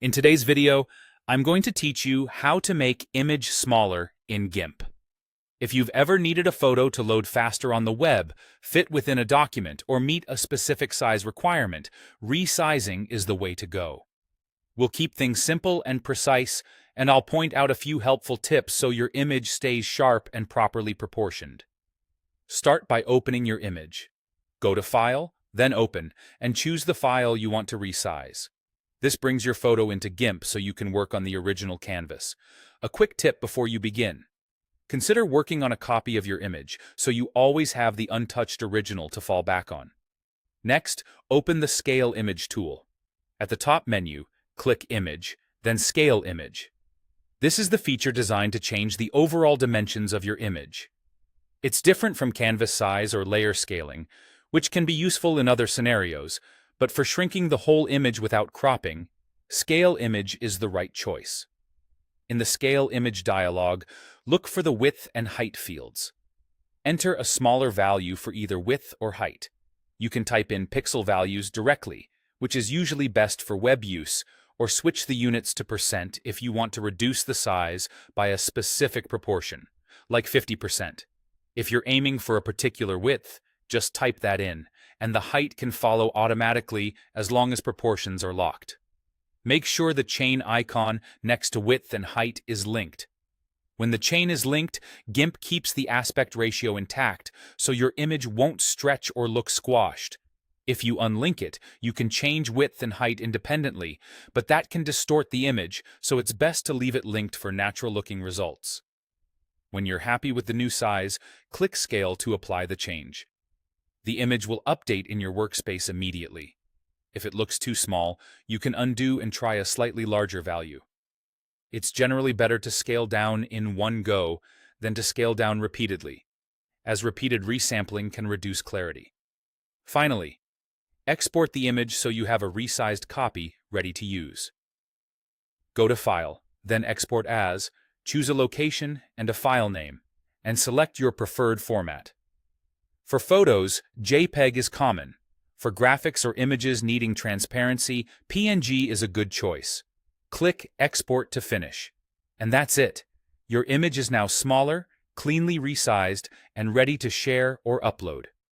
In today's video, I'm going to teach you how to make image smaller in GIMP. If you've ever needed a photo to load faster on the web, fit within a document, or meet a specific size requirement, resizing is the way to go. We'll keep things simple and precise, and I'll point out a few helpful tips so your image stays sharp and properly proportioned. Start by opening your image. Go to File, then Open, and choose the file you want to resize. This brings your photo into GIMP so you can work on the original canvas. A quick tip before you begin. Consider working on a copy of your image so you always have the untouched original to fall back on. Next, open the Scale Image tool. At the top menu, click Image, then Scale Image. This is the feature designed to change the overall dimensions of your image. It's different from canvas size or layer scaling, which can be useful in other scenarios, but for shrinking the whole image without cropping, Scale Image is the right choice. In the Scale Image dialog, look for the width and height fields. Enter a smaller value for either width or height. You can type in pixel values directly, which is usually best for web use, or switch the units to % if you want to reduce the size by a specific proportion, like 50%. If you're aiming for a particular width, just type that in, and the height can follow automatically as long as proportions are locked. Make sure the chain icon next to width and height is linked. When the chain is linked, GIMP keeps the aspect ratio intact, so your image won't stretch or look squashed. If you unlink it, you can change width and height independently, but that can distort the image, so it's best to leave it linked for natural-looking results. When you're happy with the new size, click Scale to apply the change. The image will update in your workspace immediately. If it looks too small, you can undo and try a slightly larger value. It's generally better to scale down in one go than to scale down repeatedly, as repeated resampling can reduce clarity. Finally, export the image so you have a resized copy ready to use. Go to File, then Export As, choose a location and a file name, and select your preferred format. For photos, JPEG is common. For graphics or images needing transparency, PNG is a good choice. Click Export to finish. And that's it. Your image is now smaller, cleanly resized, and ready to share or upload.